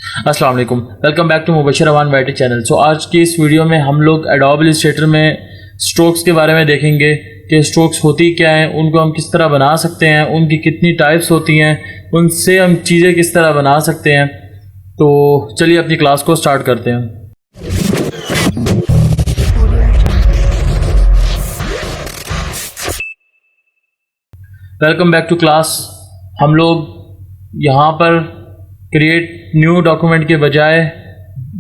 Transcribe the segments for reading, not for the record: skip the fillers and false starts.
अस्सलाम वालेकुम, welcome back to Mubashar Aman YT channel. So आज की इस वीडियो में हम लोग एडोब इलस्ट्रेटर में स्ट्रोक्स के बारे में देखेंगे कि स्ट्रोक्स होती क्या हैं, उनको हम किस तरह बना सकते हैं, उनकी कितनी टाइप्स होती हैं, उनसे हम चीज़ें किस तरह बना सकते हैं। तो चलिए अपनी क्लास को स्टार्ट करते हैं। Welcome back to class. हम लोग यहाँ पर क्रिएट न्यू डॉक्यूमेंट के बजाय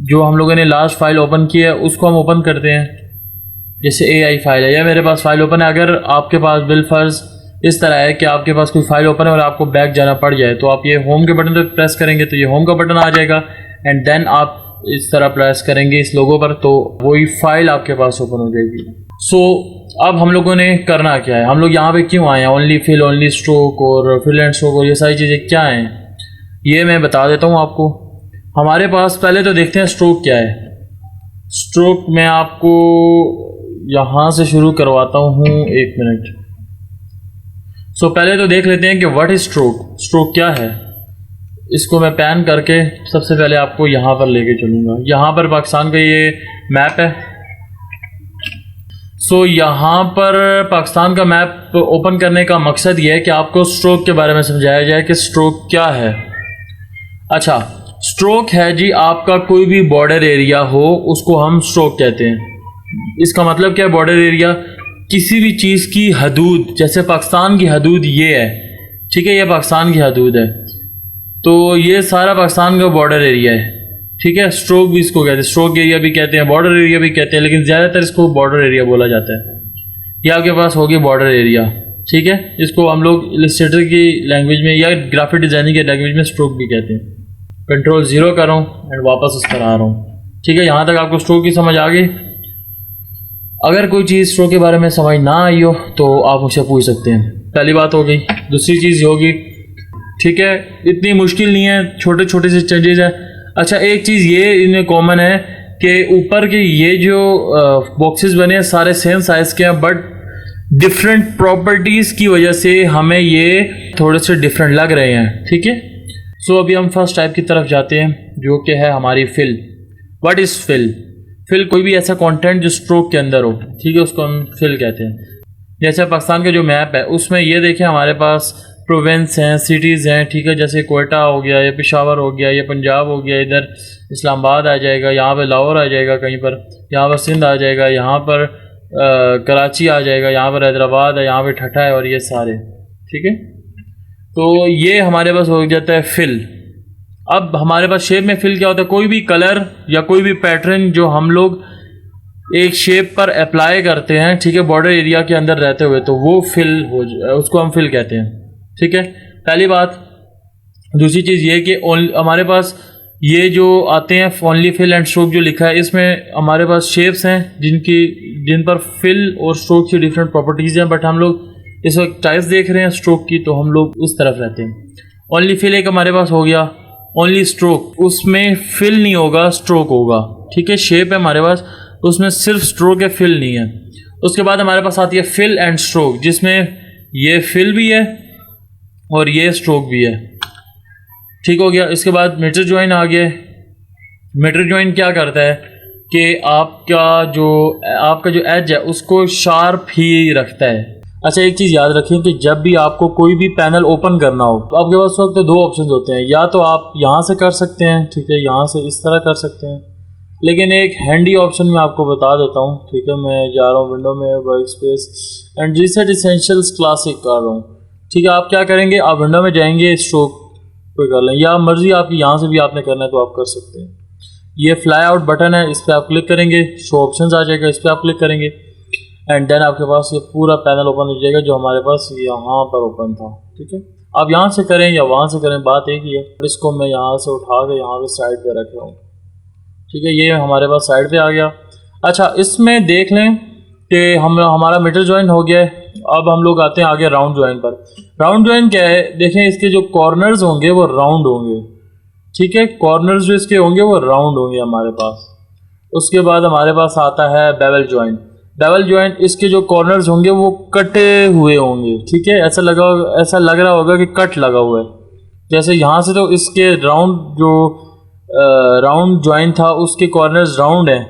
जो हम लोगों ने लास्ट फाइल ओपन की है उसको हम ओपन करते हैं। जैसे AI फाइल है या मेरे पास फाइल ओपन है। अगर आपके पास बिलफर्ज इस तरह है कि आपके पास कोई फाइल ओपन है और आपको बैक जाना पड़ जाए तो आप ये होम के बटन पर प्रेस करेंगे तो ये होम का बटन आ जाएगा एंड देन आप इस तरह प्रेस करेंगे इस लोगो पर तो वही फाइल आपके पास ओपन हो जाएगी। सो अब हम लोगों ने करना क्या है, हम लोग यहाँ पे क्यों आए हैं, ओनली फिल, ओनली स्ट्रोक और फिल एंड स्ट्रोक और ये सारी चीज़ें क्या हैं ये मैं बता देता हूँ आपको। हमारे पास पहले तो देखते हैं स्ट्रोक क्या है। स्ट्रोक मैं आपको यहाँ से शुरू करवाता हूँ, एक मिनट। सो पहले तो देख लेते हैं कि व्हाट इज स्ट्रोक, स्ट्रोक क्या है। इसको मैं पैन करके सबसे पहले आपको यहाँ पर लेके चलूँगा। यहाँ पर पाकिस्तान का ये मैप है। सो यहाँ पर पाकिस्तान का मैप ओपन करने का मकसद ये है कि आपको स्ट्रोक के बारे में समझाया जाए कि स्ट्रोक क्या है। अच्छा, स्ट्रोक है जी आपका कोई भी बॉर्डर एरिया हो उसको हम स्ट्रोक कहते हैं। इसका मतलब क्या है, बॉर्डर एरिया किसी भी चीज़ की हदूद, जैसे पाकिस्तान की हदूद ये है, ठीक है, ये पाकिस्तान की हदूद है तो ये सारा पाकिस्तान का बॉर्डर एरिया है, ठीक है। स्ट्रोक भी इसको कहते हैं, स्ट्रोक एरिया भी कहते हैं, बॉर्डर एरिया भी कहते हैं, लेकिन ज़्यादातर इसको बॉर्डर एरिया बोला जाता है। ये आपके पास होगी बॉर्डर एरिया, ठीक है। इसको हम लोग इलस्ट्रेटर की लैंग्वेज में या ग्राफिक डिज़ाइनिंग की लैंग्वेज में स्ट्रोक भी कहते हैं। कंट्रोल 0 कर रहा हूँ एंड वापस इस पर आ रहा हूँ, ठीक है। यहाँ तक आपको स्ट्रोक की समझ आ गई। अगर कोई चीज़ स्ट्रोक के बारे में समझ ना आई हो तो आप मुझसे पूछ सकते हैं, पहली बात हो गई। दूसरी चीज़ होगी, ठीक है, इतनी मुश्किल नहीं है, छोटे छोटे से चेंजेस हैं। अच्छा, एक चीज़ ये इनमें कॉमन है कि ऊपर के ये जो बॉक्सेस बने हैं सारे सेम साइज़ के हैं बट डिफरेंट प्रॉपर्टीज़ की वजह से हमें ये थोड़े से डिफरेंट लग रहे हैं, ठीक है। सो अभी हम फर्स्ट टाइप की तरफ जाते हैं जो कि है हमारी fill. What is fill? Fill कोई भी ऐसा कंटेंट जो स्ट्रोक के अंदर हो, ठीक है, उसको हम फिल कहते हैं। जैसे पाकिस्तान का जो मैप है उसमें ये देखें हमारे पास प्रोविंस हैं, सिटीज़ हैं, ठीक है, जैसे कोयटा हो गया, ये पेशावर हो गया, ये पंजाब हो गया, इधर इस्लामाबाद आ जाएगा, यहाँ पे लाहौर आ जाएगा, कहीं पर यहाँ पर सिंध आ जाएगा, यहाँ पर कराची आ जाएगा, यहाँ पर हैदराबाद है, यहाँ पे ठट्ठा है और ये सारे, ठीक है। तो ये हमारे पास हो जाता है फिल। अब हमारे पास शेप में फिल क्या होता है, कोई भी कलर या कोई भी पैटर्न जो हम लोग एक शेप पर अप्लाई करते हैं, ठीक है, बॉर्डर एरिया के अंदर रहते हुए, तो वो फिल हो, उसको हम फिल कहते हैं, ठीक है, पहली बात। दूसरी चीज़ ये कि हमारे पास ये जो आते हैं ओनली फिल एंड स्ट्रोक जो लिखा है इसमें हमारे पास शेप्स हैं जिन पर फिल और स्ट्रोक की डिफरेंट प्रॉपर्टीज़ हैं, बट हम लोग इस वक्त टाइप्स देख रहे हैं स्ट्रोक की तो हम लोग उस तरफ रहते हैं। ओनली फिल एक हमारे पास हो गया, ओनली स्ट्रोक उसमें फिल नहीं होगा, स्ट्रोक होगा, ठीक है। शेप है हमारे पास, उसमें सिर्फ स्ट्रोक है, फिल नहीं है। उसके बाद हमारे पास आती है फिल एंड स्ट्रोक जिसमें ये फिल भी है और ये स्ट्रोक भी है, ठीक हो गया। इसके बाद मीटर ज्वाइन आ गया। मीटर ज्वाइन क्या करता है कि आपका जो एज है उसको शार्प ही रखता है। अच्छा, एक चीज़ याद रखें कि जब भी आपको कोई भी पैनल ओपन करना हो तो आपके पास वक्त दो ऑप्शन होते हैं, या तो आप यहाँ से कर सकते हैं, ठीक है, यहाँ से इस तरह कर सकते हैं, लेकिन एक हैंडी ऑप्शन मैं आपको बता देता हूँ, ठीक है। मैं जा रहा हूँ विंडो में, work space and reset essentials classic कर रहा हूँ, ठीक है। आप क्या करेंगे, आप विंडो में जाएंगे, स्ट्रोक पे कर लें, या मर्जी आपकी यहाँ से भी आपने करना है तो आप कर सकते हैं। ये फ्लाई आउट बटन है, इस पर आप क्लिक करेंगे, शो ऑप्शंस आ जाएगा, इस पर आप क्लिक करेंगे एंड देन आपके पास ये पूरा पैनल ओपन हो जाएगा जो हमारे पास यहाँ पर ओपन था, ठीक है। आप यहाँ से करें या वहाँ से करें, बात एक ही है। इसको मैं यहाँ से उठा के यहाँ पे साइड पे रख रहा हूँ, ठीक है, ये हमारे पास साइड पे आ गया। अच्छा, इसमें देख लें कि हमारा मीटर ज्वाइन हो गया है। अब हम लोग आते हैं आगे राउंड ज्वाइन पर। राउंड ज्वाइन क्या है, देखें इसके जो कॉर्नर्स होंगे वो राउंड होंगे, ठीक है, कॉर्नर्स जो इसके होंगे वो राउंड होंगे हमारे पास। उसके बाद हमारे पास आता है बेवल ज्वाइन। बेवल ज्वाइन इसके जो कॉर्नर्स होंगे वो कटे हुए होंगे, ठीक है, ऐसा लग रहा होगा कि कट लगा हुआ है। जैसे यहाँ से तो इसके राउंड जो राउंड जॉइन था उसके कॉर्नर्स राउंड हैं,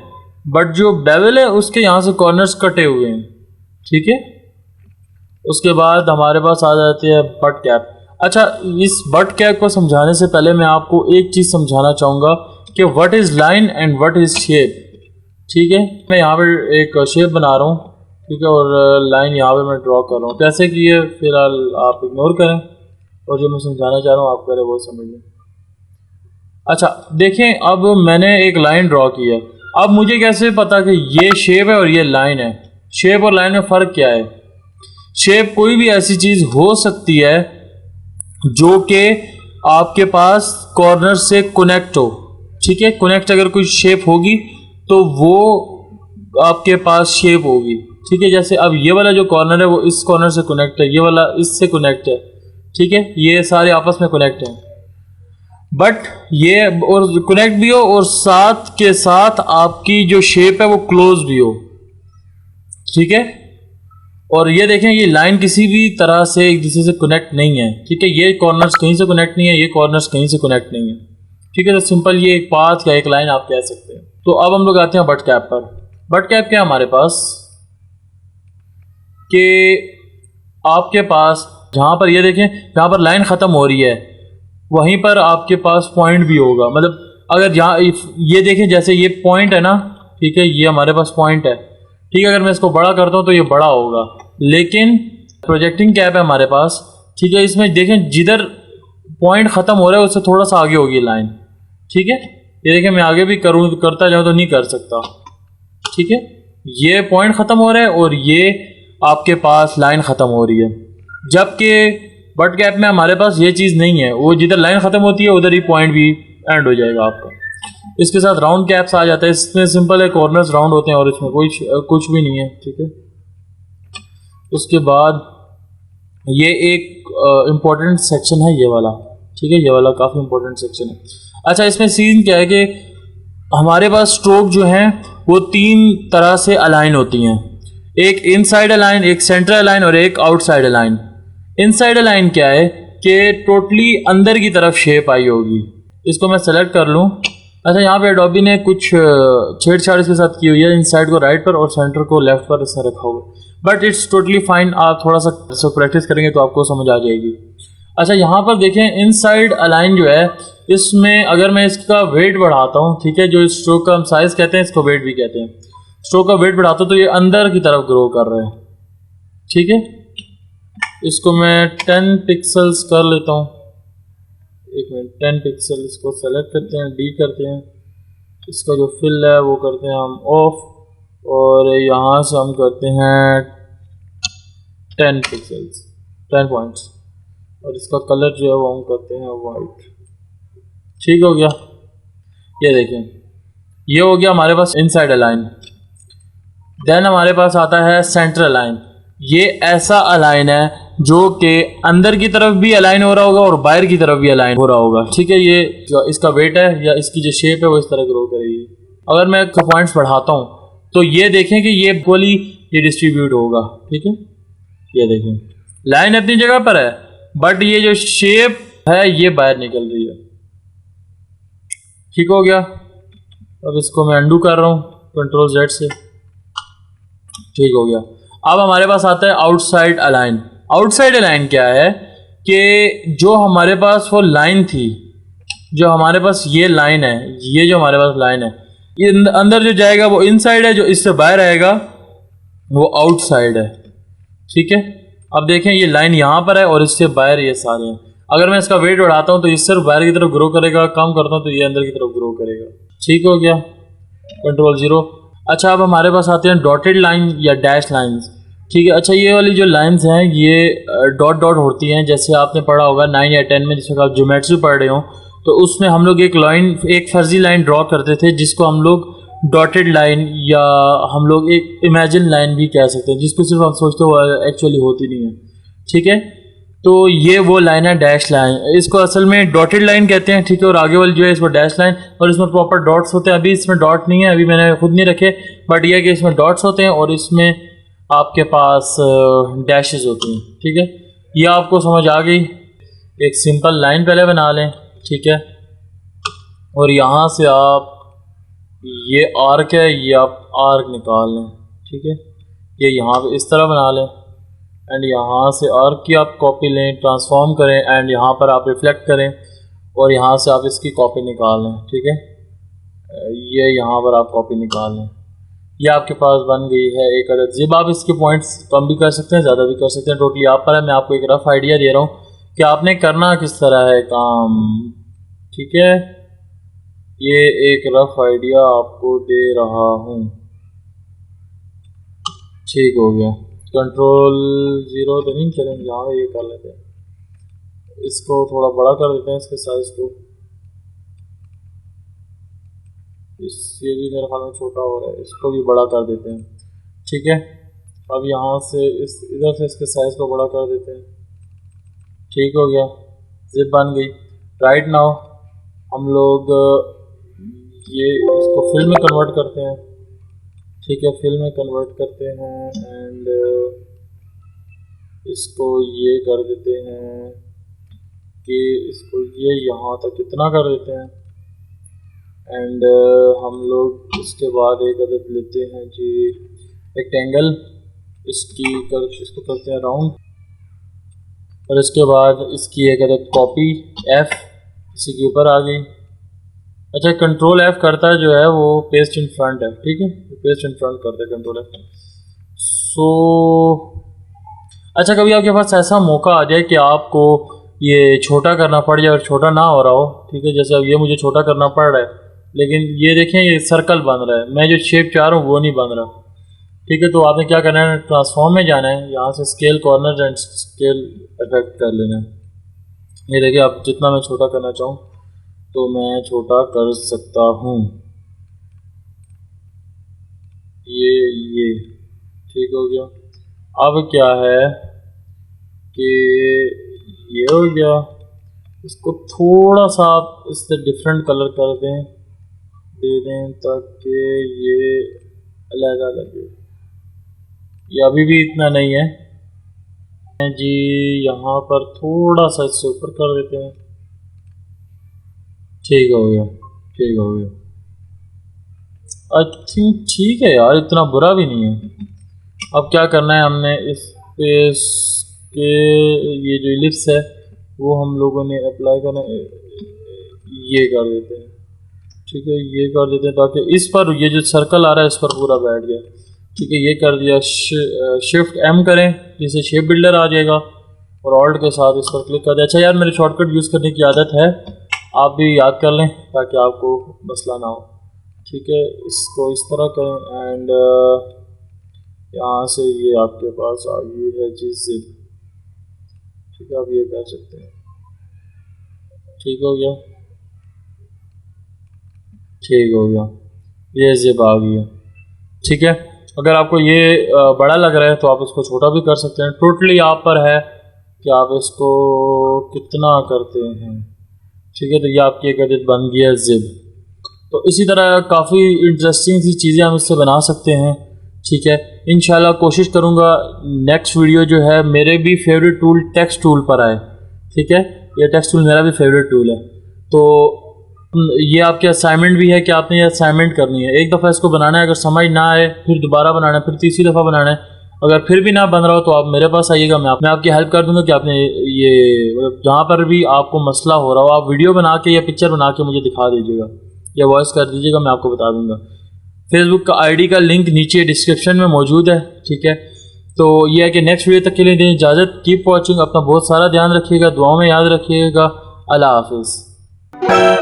बट जो बेवल है उसके यहाँ से कॉर्नर्स कटे हुए हैं। ठीक है, उसके बाद हमारे पास आ जाती है बट कैप। अच्छा, इस बट कैप को समझाने से पहले मैं आपको एक चीज़ समझाना चाहूँगा कि what is line and what is shape. ठीक है, मैं यहाँ पर एक शेप बना रहा हूँ, ठीक है, और लाइन यहाँ पे मैं ड्रॉ कर रहा हूँ। कैसे की है फिलहाल आप इग्नोर करें, और जो मैं समझाना चाह रहा हूँ आप करें वो समझ लें। अच्छा देखें, अब मैंने एक लाइन ड्रॉ की है। अब मुझे कैसे पता कि ये शेप है और ये लाइन है? शेप और लाइन में फ़र्क क्या है? शेप कोई भी ऐसी चीज़ हो सकती है जो कि आपके पास कॉर्नर से कनेक्ट हो। ठीक है, कनेक्ट अगर कोई शेप होगी तो वो आपके पास शेप होगी। ठीक है, जैसे अब ये वाला जो कॉर्नर है वो इस कॉर्नर से कनेक्ट है, ये वाला इससे कनेक्ट है। ठीक है, ये सारे आपस में कनेक्ट हैं, बट ये और कनेक्ट भी हो और साथ के साथ आपकी जो शेप है वो क्लोज भी हो। ठीक है, और ये देखें ये लाइन किसी भी तरह से एक दूसरे से कनेक्ट नहीं है। ठीक है, ये कॉर्नर्स कहीं से कनेक्ट नहीं है, ये कॉर्नर्स कहीं से कनेक्ट नहीं है। ठीक है, तो सिंपल ये एक पाथ या एक लाइन आप कह सकते हैं। तो अब हम लोग आते हैं बट कैप पर। बट कैप क्या हमारे पास कि आपके पास जहाँ पर ये देखें जहाँ पर लाइन ख़त्म हो रही है वहीं पर आपके पास पॉइंट भी होगा। मतलब अगर जहाँ ये देखें जैसे ये पॉइंट है ना, ठीक है, ये हमारे पास पॉइंट है। ठीक है, अगर मैं इसको बड़ा करता हूँ तो ये बड़ा होगा, लेकिन प्रोजेक्टिंग कैप है हमारे पास। ठीक है, इसमें देखें जिधर पॉइंट ख़त्म हो रहा है उससे थोड़ा सा आगे होगी लाइन। ठीक है, ये देखें मैं आगे भी करता जाऊँ तो नहीं कर सकता। ठीक है, ये पॉइंट ख़त्म हो रहा है और ये आपके पास लाइन ख़त्म हो रही है, जबकि बट कैप में हमारे पास ये चीज़ नहीं है। वो जिधर लाइन ख़त्म होती है उधर ही पॉइंट भी एंड हो जाएगा आपका। इसके साथ राउंड कैप्स आ जाता है। इसमें सिंपल है, कॉर्नर्स राउंड होते हैं और इसमें कुछ भी नहीं है। ठीक है, उसके बाद ये एक इम्पोर्टेंट सेक्शन है ये वाला। ठीक है, ये वाला काफ़ी इम्पोर्टेंट सेक्शन है। अच्छा, इसमें सीन क्या है कि हमारे पास स्ट्रोक जो हैं वो 3 तरह से अलाइन होती हैं। एक इनसाइड अलाइन, एक सेंटर अलाइन और एक आउटसाइड अलाइन। इनसाइड अलाइन क्या है कि टोटली अंदर की तरफ शेप आई होगी। इसको मैं सेलेक्ट कर लूँ। अच्छा, यहाँ पे एडोबी ने कुछ छेड़छाड़ इसके साथ की हुई है, इनसाइड को राइट पर और सेंटर को लेफ्ट पर इसने रखा हुआ, बट इट्स टोटली फाइन। आप थोड़ा सा प्रैक्टिस करेंगे तो आपको समझ आ जाएगी। अच्छा, यहाँ पर देखें इनसाइड अलाइन जो है इसमें अगर मैं इसका वेट बढ़ाता हूँ, ठीक है, जो इस स्ट्रोक का हम साइज कहते हैं इसको वेट भी कहते हैं, स्ट्रोक का वेट बढ़ाता हूँ तो ये अंदर की तरफ ग्रो कर रहा है। ठीक है, इसको मैं 10 पिक्सल्स कर लेता हूँ। एक मिनट, 10 पिक्सल इसको सेलेक्ट करते हैं, डी करते हैं, इसका जो फिल है वो करते हैं हम ऑफ, और यहाँ से हम करते हैं 10 पिक्सल्स, 10 पॉइंट्स, और इसका कलर जो है वो हम करते हैं वाइट। ठीक हो गया, ये देखें ये हो गया हमारे पास इनसाइड अलाइन। देन हमारे पास आता है सेंटर अलाइन। ये ऐसा अलाइन है जो कि अंदर की तरफ भी अलाइन हो रहा होगा और बाहर की तरफ भी अलाइन हो रहा होगा। ठीक है, ये जो इसका वेट है या इसकी जो शेप है वो इस तरह ग्रो करेगी। अगर मैं पॉइंट्स बढ़ाता हूँ तो ये देखें कि ये इक्वली ये डिस्ट्रीब्यूट होगा। ठीक है, ये देखें लाइन अपनी जगह पर है बट ये जो शेप है ये बाहर निकल रही है। ठीक हो गया, अब इसको मैं अंडू कर रहा हूँ कंट्रोल Z से। ठीक हो गया, अब हमारे पास आता है आउटसाइड अलाइन। आउटसाइड अलाइन क्या है कि जो हमारे पास वो लाइन थी, जो हमारे पास ये लाइन है, ये जो हमारे पास लाइन है, ये अंदर जो जाएगा वो इनसाइड है, जो इससे बाहर आएगा वो आउटसाइड है। ठीक है, अब देखें ये लाइन यहाँ पर है और इससे बाहर ये सारे हैं। अगर मैं इसका वेट बढ़ाता हूँ तो ये सिर्फ बाहर की तरफ ग्रो करेगा, कम करता हूँ तो ये अंदर की तरफ ग्रो करेगा। ठीक हो गया, कंट्रोल 0। अच्छा, अब हमारे पास आते हैं डॉटेड लाइन या डैश लाइंस। ठीक है, अच्छा ये वाली जो लाइंस हैं ये डॉट डॉट होती हैं। जैसे आपने पढ़ा होगा 9 या 10 में, जिसमें आप ज्योमेट्री पढ़ रहे हो, तो उसमें हम लोग एक फर्जी लाइन ड्रॉ करते थे जिसको हम लोग डॉटेड लाइन या हम लोग एक इमेजिन लाइन भी कह सकते हैं, जिसको सिर्फ हम सोचते हो एक्चुअली होती नहीं है। ठीक है, तो ये वो लाइन है डैश लाइन, इसको असल में डॉटेड लाइन कहते हैं। ठीक है, और आगे वाली जो है इसको डैश लाइन, और इसमें प्रॉपर डॉट्स होते हैं। अभी इसमें डॉट नहीं है, अभी मैंने खुद नहीं रखे, बट यह है कि इसमें डॉट्स होते हैं और इसमें आपके पास डैशेस होती हैं। ठीक है, ये आपको समझ आ गई। एक सिंपल लाइन पहले बना लें। ठीक है, और यहाँ से आप ये आर्क है, ये आप आर्क निकाल लें, ठीक है। ये यहाँ पे इस तरह बना लें एंड यहाँ से आर्क की आप कॉपी लें, ट्रांसफॉर्म करें एंड यहाँ पर आप रिफ्लेक्ट करें और यहाँ से आप इसकी कॉपी निकाल लें, ठीक है। ये यहाँ पर आप कॉपी निकाल लें, ये आपके पास बन गई है एक अदद ज़िप। आप इसके पॉइंट्स कम भी कर सकते हैं, ज़्यादा भी कर सकते हैं, टोटली आप पर है। मैं आपको एक रफ आइडिया दे रहा हूँ कि आपने करना किस तरह है काम, ठीक है। ये एक रफ आइडिया आपको दे रहा हूँ, ठीक हो गया। कंट्रोल 0 तो नहीं चलेंगे, यहाँ ये कर लेते हैं, इसको थोड़ा बड़ा कर देते हैं, इसके साइज को। ये भी मेरे ख्याल में छोटा हो रहा है, इसको भी बड़ा कर देते हैं, ठीक है। अब यहाँ से इधर से इसके साइज को बड़ा कर देते हैं, ठीक हो गया, ज़िप बन गई। राइट नाउ हम लोग ये इसको फिल में कन्वर्ट करते हैं, ठीक है। फिल में कन्वर्ट करते हैं एंड इसको ये कर देते हैं कि इसको ये यहाँ तक इतना कर देते हैं एंड हम लोग इसके बाद एक अदद लेते हैं जी रेक्टेंगल, इसको करते हैं राउंड और इसके बाद इसकी एक अदद कॉपी F इसी के ऊपर आ गई। अच्छा, कंट्रोल F करता है जो है वो पेस्ट इन फ्रंट है, ठीक है, पेस्ट इन फ्रंट करता है कंट्रोल F। सो अच्छा, कभी आपके पास ऐसा मौका आ जाए कि आपको ये छोटा करना पड़ जाए और छोटा ना हो रहा हो, ठीक है। जैसे अब ये मुझे छोटा करना पड़ रहा है लेकिन ये देखें ये सर्कल बन रहा है, मैं जो शेप चाह रहा हूँ वो नहीं बन रहा, ठीक है। तो आपने क्या करना है, ट्रांसफॉर्म में जाना है, यहाँ से scale corner and scale effect कर लेना है। ये देखिए, आप जितना मैं छोटा करना चाहूँ तो मैं छोटा कर सकता हूँ, ये ठीक हो गया। अब क्या है कि ये हो गया, इसको थोड़ा सा आप इससे डिफरेंट कलर कर दे दें ताकि ये अलग लगे। ये अभी भी इतना नहीं है जी, यहाँ पर थोड़ा सा इससे ऊपर कर देते हैं, ठीक हो गया, ठीक हो गया। आई थिंक ठीक है यार, इतना बुरा भी नहीं है। अब क्या करना है, हमने इस फेस के ये जो इलिप्स है वो हम लोगों ने अप्लाई करना है, ये कर देते हैं, ठीक है, ये कर देते हैं ताकि इस पर ये जो सर्कल आ रहा है इस पर पूरा बैठ गया, ठीक है। ये कर दिया, शिफ्ट M करें जिससे शेप बिल्डर आ जाएगा और ऑल्ट के साथ इस पर क्लिक कर दें। अच्छा यार, मेरे शॉर्टकट यूज़ करने की आदत है, आप भी याद कर लें ताकि आपको मसला ना हो, ठीक है। इसको इस तरह करें एंड यहाँ से ये आपके पास आ गई है जी ज़िप, ठीक है। आप ये कर सकते हैं, ठीक हो गया, ठीक हो गया, ये ज़िप आ गई है, ठीक है। अगर आपको ये बड़ा लग रहा है तो आप इसको छोटा भी कर सकते हैं, टोटली आप पर है कि आप इसको कितना करते हैं, ठीक है। तो ये आपकी एक अदद बन गई है ज़िप। तो इसी तरह काफ़ी इंटरेस्टिंग सी चीज़ें हम इससे बना सकते हैं, ठीक है। इंशाल्लाह कोशिश करूँगा नेक्स्ट वीडियो जो है मेरे भी फेवरेट टूल टेक्स्ट टूल पर आए, ठीक है। ये टेक्स्ट टूल मेरा भी फेवरेट टूल है। तो ये आपके असाइनमेंट भी है कि आपने ये असाइनमेंट करनी है, एक दफ़ा इसको बनाना है, अगर समझ ना आए फिर दोबारा बनाना है, फिर तीसरी दफ़ा बनाना है। अगर फिर भी ना बन रहा हो तो आप मेरे पास आइएगा, मैं आपकी हेल्प कर दूंगा कि आपने ये जहाँ पर भी आपको मसला हो रहा हो आप वीडियो बना के या पिक्चर बना के मुझे दिखा दीजिएगा या वॉइस कर दीजिएगा, मैं आपको बता दूंगा। फेसबुक का आईडी का लिंक नीचे डिस्क्रिप्शन में मौजूद है, ठीक है। तो ये है कि नेक्स्ट वीडियो तक के लिए दें इजाज़त। कीप वॉचिंग, अपना बहुत सारा ध्यान रखिएगा, दुआओं में याद रखिएगा। अल्लाह हाफिज़।